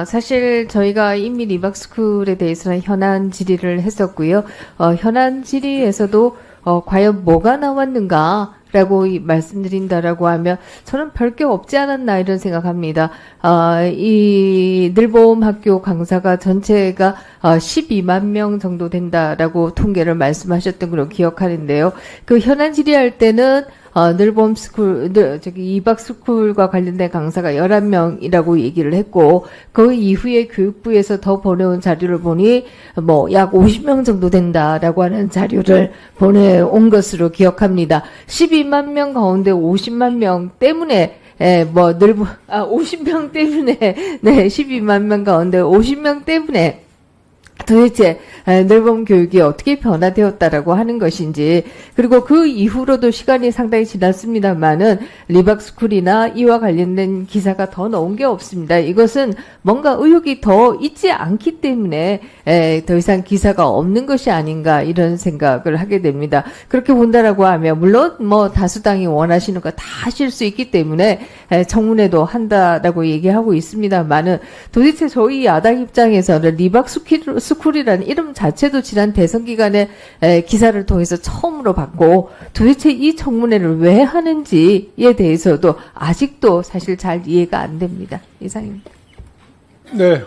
사실 저희가 이미 리박스쿨에 대해서는 현안 질의를 했었고요. 현안 질의에서도 과연 뭐가 나왔는가? 라고 말씀드린다라고 하면 저는 별게 없지 않았나 이런 생각합니다. 이 늘봄 학교 강사가 전체가 12만 명 정도 된다라고 통계를 말씀하셨던 걸로 기억하는데요. 그 현안 질의할 때는 늘봄 스쿨, 이박스쿨과 관련된 강사가 11명이라고 얘기를 했고, 그 이후에 교육부에서 더 보내온 자료를 보니, 약 50명 정도 된다라고 하는 자료를 보내온 것으로 기억합니다. 12만 명 가운데 50만 명 때문에 50명 때문에, 네, 12만 명 가운데 50명 때문에 도대체 늘봄 교육이 어떻게 변화되었다라고 하는 것인지, 그리고 그 이후로도 시간이 상당히 지났습니다만은 리박스쿨이나 이와 관련된 기사가 더 나온 게 없습니다. 이것은 뭔가 의혹이 더 있지 않기 때문에 더 이상 기사가 없는 것이 아닌가 이런 생각을 하게 됩니다. 그렇게 본다라고 하면 물론 다수당이 원하시는 거 다 하실 수 있기 때문에 청문회도 한다라고 얘기하고 있습니다만은 도대체 저희 야당 입장에서는 리박스쿨이라는 이름 자체도 지난 대선 기간에 기사를 통해서 처음으로 봤고, 도대체 이 청문회를 왜 하는지에 대해서도 아직도 사실 잘 이해가 안 됩니다. 이상입니다. 네.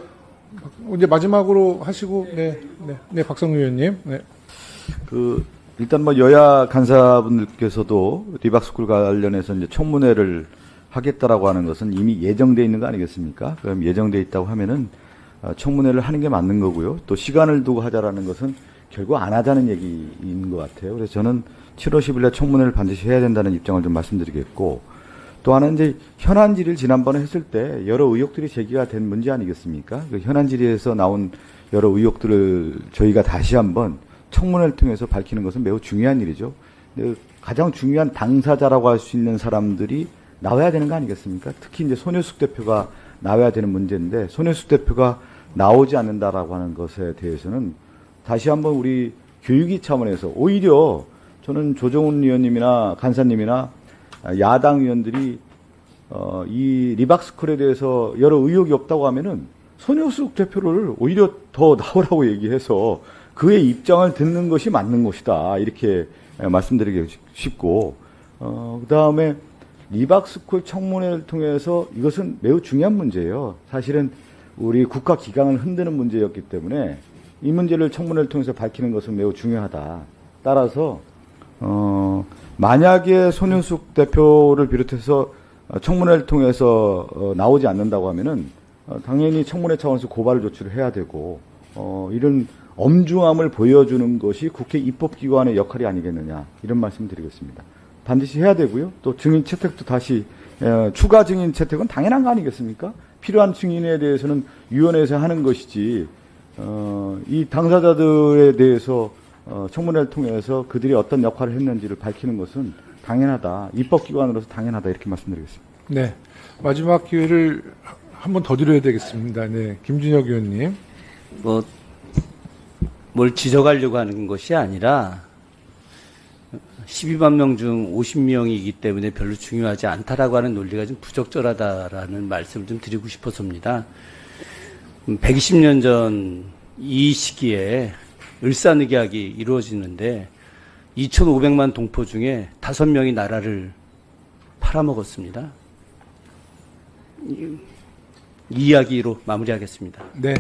이제 마지막으로 하시고, 네, 박성규 의원님. 네. 일단 여야 간사분들께서도 리박스쿨 관련해서 이제 청문회를 하겠다라고 하는 것은 이미 예정돼 있는 거 아니겠습니까? 그럼 예정돼 있다고 하면은 청문회를 하는 게 맞는 거고요. 또 시간을 두고 하자라는 것은 결국 안 하자는 얘기인 것 같아요. 그래서 저는 7월 10일에 청문회를 반드시 해야 된다는 입장을 좀 말씀드리겠고, 또 하나는 이제 현안 질의를 지난번에 했을 때 여러 의혹들이 제기가 된 문제 아니겠습니까? 그 현안 질의에서 나온 여러 의혹들을 저희가 다시 한번 청문회를 통해서 밝히는 것은 매우 중요한 일이죠. 근데 가장 중요한 당사자라고 할 수 있는 사람들이 나와야 되는 거 아니겠습니까? 특히 이제 손효숙 대표가 나와야 되는 문제인데, 손효숙 대표가 나오지 않는다라고 하는 것에 대해서는 다시 한번 우리 교육위 차원에서, 오히려 저는 조정훈 의원님이나 간사님이나 야당 의원들이 이 리박스쿨에 대해서 여러 의혹이 없다고 하면은 손효숙 대표를 오히려 더 나오라고 얘기해서 그의 입장을 듣는 것이 맞는 것이다, 이렇게 말씀드리기 싶고, 그 다음에 리박스쿨 청문회를 통해서, 이것은 매우 중요한 문제예요. 사실은 우리 국가 기강을 흔드는 문제였기 때문에 이 문제를 청문회를 통해서 밝히는 것은 매우 중요하다. 따라서 만약에 손윤숙 대표를 비롯해서 청문회를 통해서 나오지 않는다고 하면은 당연히 청문회 차원에서 고발 조치를 해야 되고, 이런 엄중함을 보여주는 것이 국회 입법기관의 역할이 아니겠느냐, 이런 말씀 드리겠습니다. 반드시 해야 되고요. 또 증인 채택도 다시, 추가 증인 채택은 당연한 거 아니겠습니까? 필요한 증인에 대해서는 위원회에서 하는 것이지, 이 당사자들에 대해서 청문회를 통해서 그들이 어떤 역할을 했는지를 밝히는 것은 당연하다, 입법기관으로서 당연하다, 이렇게 말씀드리겠습니다. 네. 마지막 기회를 한 번 더 드려야 되겠습니다. 네. 김준혁 의원님. 뭘 지적하려고 하는 것이 아니라 12만 명 중 50명이기 때문에 별로 중요하지 않다라고 하는 논리가 좀 부적절하다라는 말씀을 좀 드리고 싶어서입니다. 120년 전 이 시기에 을사늑약이 이루어지는데 2,500만 동포 중에 5명이 나라를 팔아먹었습니다. 이 이야기로 마무리하겠습니다. 네.